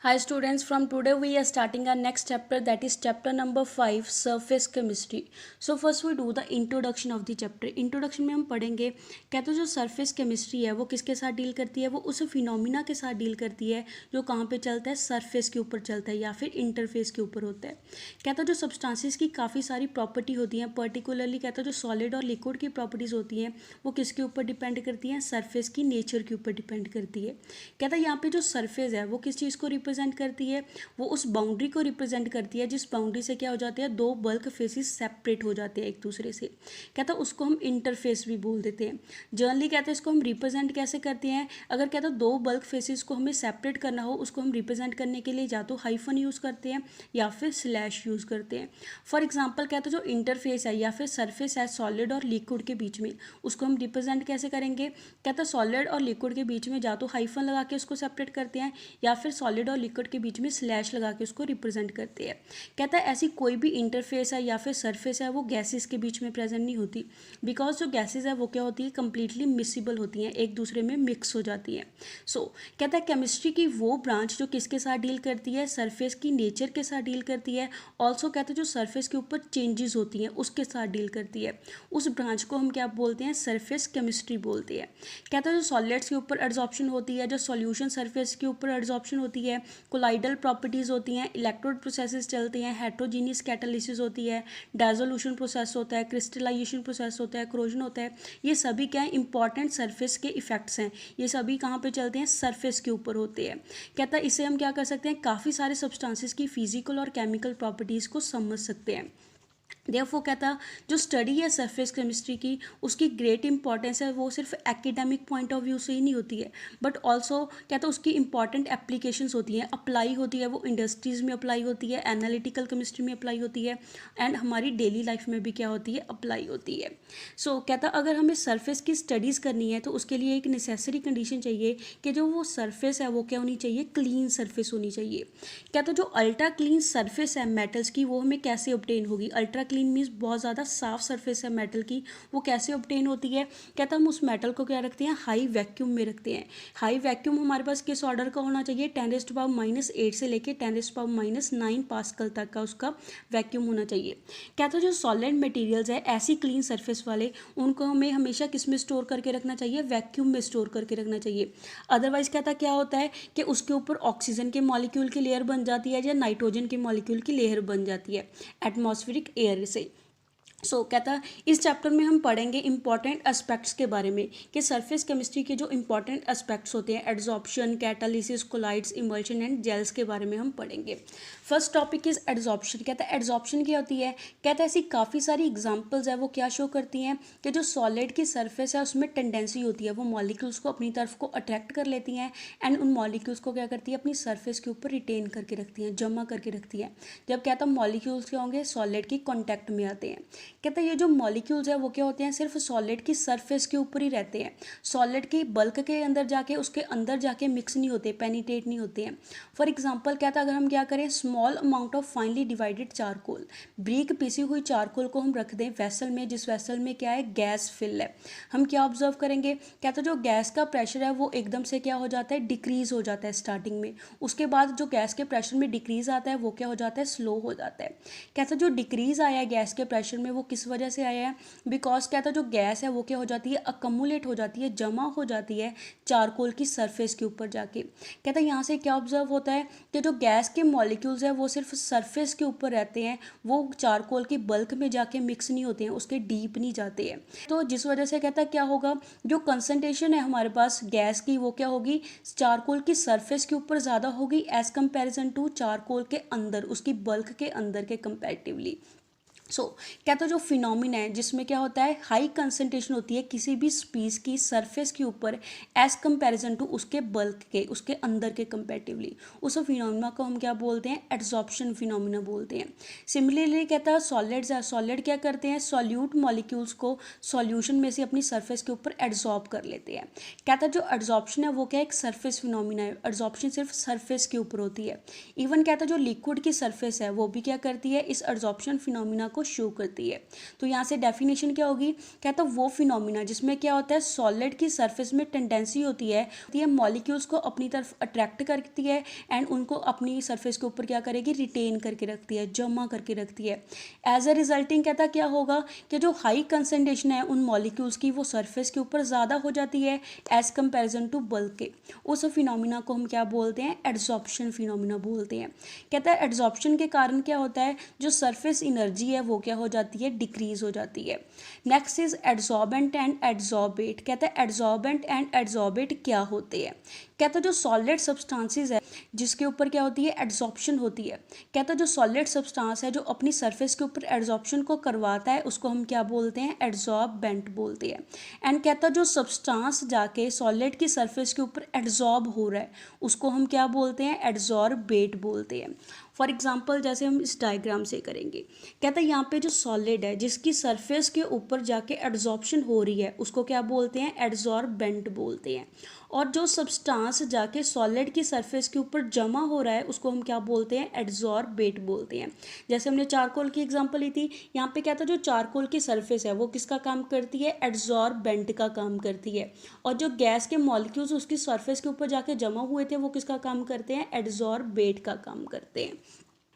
Hi students, from today we are starting our next chapter, that is chapter number 5 surface chemistry. So first we do the introduction of the chapter. Introduction में हम पढ़ेंगे कहते हैं जो surface chemistry है वो किसके साथ डील करती है, वो उस फिनोमिना के साथ डील करती है जो कहाँ पे चलता है, सरफेस के ऊपर चलता है या फिर इंटरफेस के ऊपर होता है। कहता है जो सब्सटेंसेस की काफ़ी सारी प्रॉपर्टी होती हैं, पर्टिकुलरली कहता है जो सॉलिड और लिक्विड की प्रॉपर्टीज़ होती हैं वो किसके ऊपर डिपेंड करती हैं, सरफेस की नेचर के ऊपर डिपेंड करती है। कहता है यहाँ पे जो सरफेस है वो किस चीज़ को रिप्रेजेंट करती है, वो उस बाउंड्री को रिप्रेजेंट करती है जिस बाउंड्री से क्या हो जाते हैं, दो बल्क फेसेस सेपरेट हो जाते हैं एक दूसरे से। कहता है उसको हम इंटरफेस भी बोल देते हैं। जनरली कहते हैं इसको हम रिप्रेजेंट कैसे करते हैं, अगर कहता है दो बल्क फेसेस को हमें सेपरेट करना हो उसको हम रिप्रेजेंट करने के लिए या तो हाइफन यूज़ करते हैं या फिर स्लैश यूज़ करते हैं। फॉर एग्जाम्पल कहते हैं जो इंटरफेस है या फिर सरफेस है सॉलिड और लिक्विड के बीच में, उसको हम रिप्रेजेंट कैसे करेंगे, कहता है सॉलिड और लिक्विड के बीच में या तो हाइफन लगा के उसको सेपरेट करते हैं या फिर सॉलिड और लिक्विड के बीच में स्लैश लगा के उसको रिप्रेजेंट करते हैं। कहता है ऐसी कोई भी इंटरफेस है या फिर सरफेस है वो गैसेस के बीच में प्रेजेंट नहीं होती, बिकॉज जो गैसेस है वो क्या होती है, कंप्लीटली मिसिबल होती हैं, एक दूसरे में मिक्स हो जाती हैं। कहता है केमिस्ट्री की वो ब्रांच जो किसके साथ डील करती है, सरफेस की नेचर के साथ डील करती है। ऑल्सो कहते हैं जो सरफेस के ऊपर चेंजेस होती हैं उसके साथ डील करती है, उस ब्रांच को हम क्या बोलते हैं, सरफेस केमिस्ट्री बोलते हैं। कहता है जो सॉलिड्स के ऊपर एड्सॉर्प्शन होती है, जो सॉल्यूशन सरफेस के ऊपर एड्सॉर्प्शन होती है, कोलाइडल प्रॉपर्टीज़ होती हैं, इलेक्ट्रोड प्रोसेसेस चलते हैं, हेट्रोजीनियस कैटालिसिस होती है, डायसोल्यूशन प्रोसेस होता है, क्रिस्टलाइजेशन प्रोसेस होता है, क्रोजन होता है। ये सभी क्या है, इंपॉर्टेंट सरफेस के इफेक्ट्स हैं। ये सभी कहाँ पे चलते हैं, सरफेस के ऊपर होते हैं। कहता है इससे हम क्या कर सकते हैं, काफ़ी सारे सब्सटेंसेस की फिजिकल और केमिकल प्रॉपर्टीज़ को समझ सकते हैं। देयरफॉर कहता जो स्टडी है सरफेस केमिस्ट्री की, उसकी ग्रेट इंपॉर्टेंस है वो सिर्फ एकेडमिक पॉइंट ऑफ व्यू से ही नहीं होती है, बट ऑल्सो कहता उसकी इंपॉर्टेंट एप्लीकेशंस होती हैं, अप्लाई होती है, वो इंडस्ट्रीज़ में अप्लाई होती है, एनालिटिकल केमिस्ट्री में अप्लाई होती है, एंड हमारी डेली लाइफ में भी क्या होती है, अप्लाई होती है। कहता अगर हमें सरफेस की स्टडीज़ करनी है तो उसके लिए एक नेसेसरी कंडीशन चाहिए कि जो वो सरफेस है वो क्या होनी चाहिए, क्लीन सरफेस होनी चाहिए। कहता जो अल्ट्रा क्लीन सरफेस है मेटल्स की वो हमें कैसे ऑब्टेन होगी, अल्ट्रा क्लीन मीन्स बहुत ज़्यादा साफ सरफेस है मेटल की, वो कैसे ऑब्टेन होती है। कहता हम उस मेटल को क्या रखते हैं, हाई वैक्यूम में रखते हैं। हाई वैक्यूम हमारे पास किस ऑर्डर का होना चाहिए, 10⁻⁻8 से लेके 10⁻⁹ पास्कल तक का उसका वैक्यूम होना चाहिए। कहता जो सॉलिड मटेरियल्स है ऐसी क्लीन सरफेस वाले, उनको हमें हमेशा किस में स्टोर करके रखना चाहिए, वैक्यूम में स्टोर करके रखना चाहिए। अदरवाइज कहता क्या होता है कि उसके ऊपर ऑक्सीजन के मॉलिक्यूल की लेयर बन जाती है या नाइट्रोजन के मॉलिक्यूल की लेयर बन जाती है एटमॉस्फेरिक एयर से। कहता इस चैप्टर में हम पढ़ेंगे इंपॉर्टेंट एस्पेक्ट्स के बारे में कि सरफेस केमिस्ट्री के जो इंपॉर्टेंट एस्पेक्ट्स होते हैं, adsorption, catalysis, colloids, emulsion and gels के बारे में हम पढ़ेंगे। First topic is adsorption. कहता है एड्सॉर्प्शन क्या होती है, कहता है ऐसी काफ़ी सारी एग्जांपल्स है वो क्या शो करती हैं कि जो सॉलिड की सरफेस है उसमें टेंडेंसी होती है वो मॉलिक्यूल्स को अपनी तरफ को अट्रैक्ट कर लेती हैं एंड उन मॉलिक्यूल्स को क्या करती है, अपनी सरफेस के ऊपर रिटेन करके रखती हैं, जमा करके रखती हैं। जब कहता मॉलिक्यूल्स क्या होंगे, सॉलिड की कॉन्टैक्ट में आते हैं। कहता है ये जो मॉलिक्यूल्स है वो क्या होते हैं, सिर्फ सॉलिड की सरफेस के ऊपर ही रहते हैं, सॉलिड की बल्क के अंदर जाके उसके अंदर जाके मिक्स नहीं होते, पेनिट्रेट नहीं होते हैं। फॉर एग्जांपल कहता है अगर हम क्या करें, small amount of finally divided charcoal, break PC हुई चारकोल को हम रख दें वेसल में, जिस वेसल में क्या है, गैस फिल है, हम क्या ऑब्जर्व करेंगे, कहता है जो गैस का प्रेशर है वो एकदम से क्या हो जाता है, डिक्रीज हो जाता है स्टार्टिंग में, उसके बाद जो गैस के प्रेशर में डिक्रीज आता है वो क्या हो जाता है, स्लो हो जाता है। कहता है जो डिक्रीज आया है गैस के प्रेशर में वो किस वजह से आया है, बिकॉज कहता है जो गैस है वो क्या हो जाती है, अकमुलेट हो जाती है, जमा हो जाती है चारकोल की सरफेस के ऊपर जाके। कहता है यहाँ से क्या ऑब्जर्व होता है कि जो गैस के मॉलिक्यूल्स है वो सिर्फ सरफेस के ऊपर रहते हैं, वो चारकोल की बल्क में जाके मिक्स नहीं होते हैं, उसके डीप नहीं जाते हैं। तो जिस वजह से कहता है क्या होगा, जो कंसंट्रेशन है हमारे पास गैस की वो क्या होगी, चारकोल की सरफेस के ऊपर ज़्यादा होगी एज कंपेरिजन टू चारकोल के अंदर, उसकी बल्क के अंदर के कंपैरेटिवली। कहता जो फिनोमिना है जिसमें क्या होता है, हाई कंसंट्रेशन होती है किसी भी स्पीस की सरफेस के ऊपर एज कंपैरिजन टू उसके बल्क के, उसके अंदर के कंपैरेटिवली, उस फिनोमिना को हम क्या बोलते हैं, एड्सॉर्प्शन फिनोमिना बोलते हैं। सिमिलरली कहता है सॉलिड्स है, सॉलिड क्या करते हैं, सॉल्यूट मॉलिक्यूल्स को सॉल्यूशन में से अपनी सरफेस के ऊपर एड्सॉर्ब कर लेते हैं। कहता है जो एड्सॉर्प्शन है वो क्या एक सरफेस फिनोमिना है, एड्सॉर्प्शन सिर्फ सरफेस के ऊपर होती है। इवन कहता है जो लिक्विड की सरफेस है वो भी क्या करती है, इस एड्सॉर्प्शन फिनोमिना को शो करती है। तो यहाँ से डेफिनेशन क्या होगी, कहता है वो फिनोमिना जिसमें क्या होता है सॉलिड की सरफेस में टेंडेंसी होती है मॉलिक्यूल्स को अपनी तरफ अट्रैक्ट करती है एंड उनको अपनी सरफेस के ऊपर क्या करेगी, रिटेन करके रखती है, जमा करके रखती है। एज अ रिजल्टिंग कहता क्या होगा कि जो हाई कंसंट्रेशन है उन मॉलिक्यूल्स की वो सरफेस के ऊपर ज़्यादा हो जाती है एज कंपेरिजन टू बल्क के। उस फिनोमिना को हम क्या बोलते हैं, एड्जॉर्प्शन फिनोमिना बोलते हैं। कहता है एड्जॉर्प्शन के कारण क्या होता है, जो सरफेस एनर्जी है वो क्या हो जाती है, डिक्रीज हो जाती है। Next is adsorbent and adsorbate. कहता है एड्जॉर्बेंट एंड एड्जॉर्बेट क्या होते हैं। कहता है जो सॉलिड सब्सटेंसेस है जिसके ऊपर क्या होती है, एड्जॉर्प्शन होती है। कहता है जो सॉलिड सब्सटेंस है जो अपनी सरफेस के ऊपर एड्जॉर्प्शन को करवाता है उसको हम क्या बोलते हैं, एड्जॉर्बेंट बोलते हैं। एंड कहता है जो सब्सटेंस जाके सॉलिड की सरफेस के ऊपर एड्जॉर्ब हो रहा है उसको हम क्या बोलते हैं, एड्जॉर्बेट बोलते हैं। फॉर एग्जाम्पल जैसे हम इस डायग्राम से करेंगे, कहता है यहाँ पे जो सॉलिड है जिसकी सरफेस के ऊपर जाके एड्जॉर्प्शन हो रही है उसको क्या बोलते हैं, एड्जॉर्बेंट बोलते हैं। और जो सब्सटेंस जाके सॉलिड की सरफेस के ऊपर जमा हो रहा है उसको हम क्या बोलते हैं, एड्जॉर्बेट बोलते हैं। जैसे हमने चारकोल की एग्जांपल ली थी, यहाँ पे क्या था, जो चारकोल की सरफेस है वो किसका काम करती है, एड्जॉर्बेंट का काम करती है। और जो गैस के मॉलिक्यूल्स उसकी सरफेस के ऊपर जाके जमा हुए थे वो किसका काम करते हैं, एड्जॉर्बेट का काम करते हैं।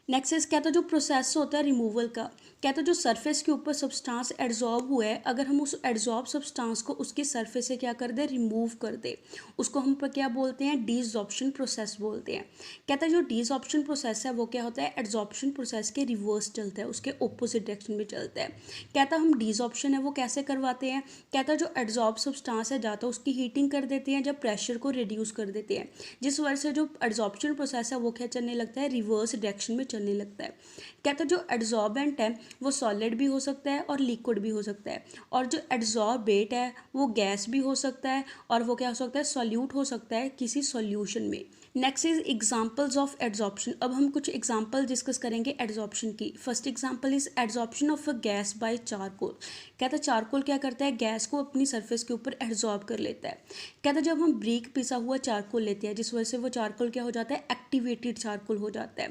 नेक्स्ट इज कहता है जो प्रोसेस होता है रिमूवल का। कहता है जो सरफेस के ऊपर सब्सटेंस एड्जॉर्ब हुआ है अगर हम उस एड्जॉर्ब सब्सटेंस को उसकी सरफेस से क्या कर दे, रिमूव कर दे, उसको हम क्या बोलते हैं, डिसॉर्प्शन प्रोसेस बोलते हैं। कहता है जो डिसॉर्प्शन प्रोसेस है वो क्या होता है, एड्जॉर्प्शन प्रोसेस के रिवर्स चलता है, उसके ऑपोजिट डायरेक्शन में चलता है। कहता है हम डिसॉर्प्शन है वो कैसे करवाते हैं। कहता है जो एड्जॉर्ब सब्सटेंस है जाता है उसकी हीटिंग कर देते हैं जब प्रेशर को रिड्यूस कर देते हैं, जिस वजह से जो एड्जॉर्प्शन प्रोसेस है वो क्या चलने लगता है, रिवर्स डायरेक्शन में चलने लगता है। कहता है जो एड्जॉर्बेंट है वो सॉलिड भी हो सकता है और लिक्विड भी हो सकता है, और जो एड्जॉर्बेट है वो गैस भी हो सकता है और वो क्या हो सकता है, सॉल्यूट हो सकता है किसी सॉल्यूशन में। Next is examples of adsorption. अब हम कुछ एग्जांपल डिस्कस करेंगे एड्जॉर्प्शन की। First example is adsorption of a gas by charcoal. कहता है चारकोल क्या करता है, गैस को अपनी सरफेस के ऊपर एड्जॉर्ब कर लेता है। कहता है जब हम ब्रीक पिसा हुआ चारकोल लेते हैं जिस वजह से वो चारकोल क्या हो जाता है, एक्टिवेटेड चारकोल हो जाता है।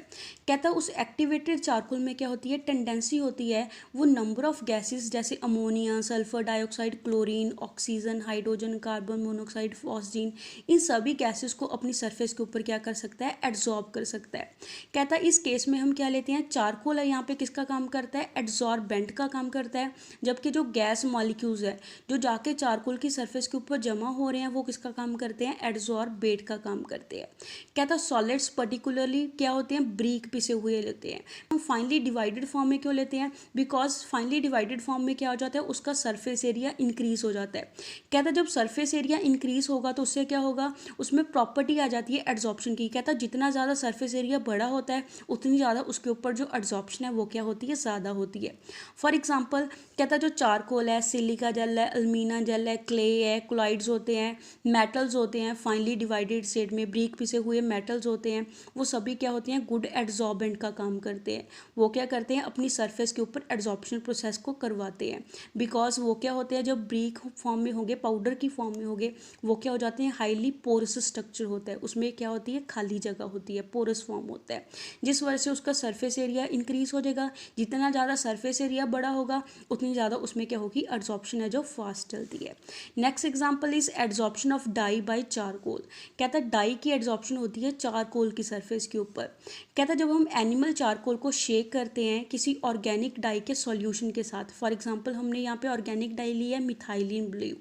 कहता है उस एक्टिवेटेड चारकोल में क्या होती है, टेंडेंसी होती है वो नंबर ऑफ गैसेस जैसे ammonia, sulphur dioxide, chlorine, oxygen, hydrogen, carbon monoxide, phosgene, इन सभी गैसेस को अपनी सरफेस के ऊपर क्या कर सकता है, एड्जॉर्ब कर सकता है। कहता है इस केस में हम क्या लेते हैं, चारकोल है यहाँ पे किसका काम करता है, एड्जॉर्बेंट का काम करता है, जबकि जो गैस मॉलिक्यूल्स है जो जाके चारकोल की सरफेस के ऊपर जमा हो रहे हैं वो किसका काम करते हैं, एड्जॉर्बेट का काम करते हैं। कहता है सॉलिड्स पर्टिकुलरली क्या होते हैं, ब्रीक पिसे हुए लेते हैं। हम फाइनली डिवाइडेड फॉर्म में क्यों लेते हैं, बिकॉज फाइनली डिवाइडेड फॉर्म में क्या हो जाता है, उसका सरफेस एरिया इंक्रीज हो जाता है। कहता है जब सरफेस एरिया इंक्रीज होगा तो उससे क्या होगा, उसमें प्रॉपर्टी आ जाती है एड्जॉर्प्शन की। कहता है जितना ज़्यादा सरफेस एरिया बड़ा होता है उतनी ज़्यादा उसके ऊपर जो एड्जॉर्प्शन है वो क्या होती है, ज़्यादा होती है। फॉर एग्जाम्पल कहता है जो चारकोल है, सिलिका जेल है, अल्मीना जेल है, क्ले है, क्लोराइड्स होते हैं, मेटल्स होते हैं, फाइनली डिवाइडेड स्टेट में ब्रीक पिसे हुए मेटल्स होते हैं, वो सभी क्या होते हैं, गुड एड्जॉर्बेंट का काम करते हैं। वो क्या करते हैं, अपनी सरफेस के ऊपर एड्जॉर्प्शन प्रोसेस को करवाते हैं। बिकॉज वो क्या होते हैं, जब ब्रीक फॉर्म में होंगे, पाउडर की फॉर्म में होंगे, वो क्या हो जाते हैं, हाईली पोरस स्ट्रक्चर होता है, उसमें क्या होती है, खाली जगह होती है, पोरस फॉर्म होता है, जिस वजह से उसका सरफेस एरिया इंक्रीज हो जाएगा। जितना ज़्यादा सरफेस एरिया बड़ा होगा उतनी ज़्यादा उसमें क्या होगी, एड्जॉर्प्शन है जो फास्ट चलती है। Next example is adsorption of dye by charcoal. कहता है डाई की एड्जॉर्प्शन होती है चारकोल की सरफेस के ऊपर। कहता है जब हम एनिमल चारकोल को शेक करते हैं किसी ऑर्गेनिक डाई के सॉल्यूशन के साथ, फॉर एग्जांपल हमने यहाँ पे ऑर्गेनिक डाई ली है मिथाइलिन ब्लू।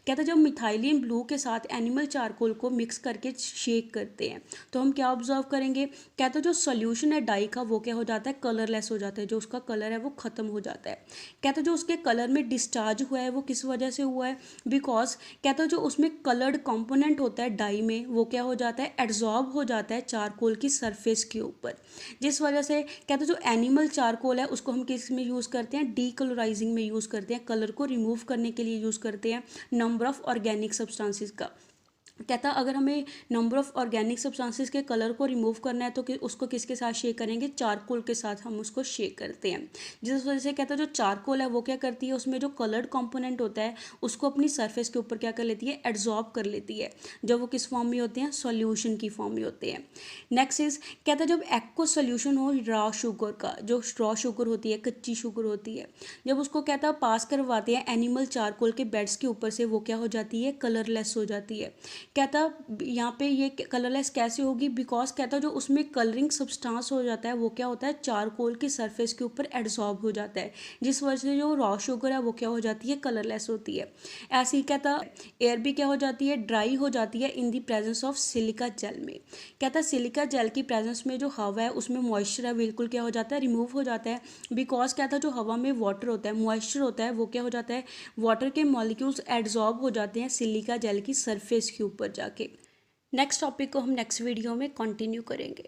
कहता है जब मिथाइलिन ब्लू के साथ एनिमल चारकोल को मिक्स करके शेक करते हैं तो हम क्या ऑब्जर्व करेंगे, कहता है जो सॉल्यूशन है डाई का वो क्या हो जाता है, कलरलेस हो जाता है, जो उसका कलर है वो खत्म हो जाता है। कहता है जो उसके कलर में डिस्चार्ज हुआ है वो किस वजह से हुआ है, बिकॉज कहता है जो उसमें कलर्ड कंपोनेंट होता है डाई में वो क्या हो जाता है, एड्जॉर्ब हो जाता है चारकोल की सरफेस के ऊपर, जिस वजह से कहते हैं जो एनिमल चारकोल है उसको हम किस में यूज़ करते हैं, डीकलराइजिंग में यूज़ करते हैं, कलर को रिमूव करने के लिए यूज़ करते हैं नंबर ऑफ ऑर्गेनिक सब्सटेंसेस का। कहता अगर हमें नंबर ऑफ ऑर्गेनिक सब्सटेंसेस के कलर को रिमूव करना है तो कि उसको किसके साथ शेक करेंगे, चारकोल के साथ हम उसको शेक करते हैं। जिस वजह से कहता है जो चारकोल है वो क्या करती है, उसमें जो कलर्ड कंपोनेंट होता है उसको अपनी सरफेस के ऊपर क्या कर लेती है, एड्जॉर्ब कर लेती है, जब वो किस फॉर्म में होते हैं, सॉल्यूशन की फॉर्म में होते हैं। नेक्स्ट इज कहता है जब एक्व सोल्यूशन हो रॉ शुगर का, जो रॉ शुगर होती है, कच्ची शुगर होती है, जब उसको कहता है पास करवाते हैं एनिमल चारकोल के बेड्स के ऊपर से, वो क्या हो जाती है, कलरलेस हो जाती है। कहता यहाँ पे ये कलरलेस कैसे होगी, बिकॉज कहता जो उसमें कलरिंग सब्सटेंस हो जाता है वो क्या होता है, चारकोल की सरफेस के ऊपर एड्सॉर्ब हो जाता है, जिस वजह से जो रॉ शुगर है वो क्या हो जाती है, कलरलेस होती है। ऐसे ही कहता एयर भी क्या हो जाती है, ड्राई हो जाती है in the presence of silica gel में। कहता सिलिका जेल की प्रेजेंस में जो हवा है उसमें मॉइस्चर है बिल्कुल क्या हो जाता है, रिमूव हो जाता है, बिकॉज कहता जो हवा में वाटर होता है, मॉइस्चर होता है, वो क्या हो जाता है, वाटर के मॉलिक्यूल्स एड्सॉर्ब हो जाते हैं सिलिका जेल की सरफेस के ऊपर जाके। नेक्स्ट टॉपिक को हम नेक्स्ट वीडियो में कंटिन्यू करेंगे।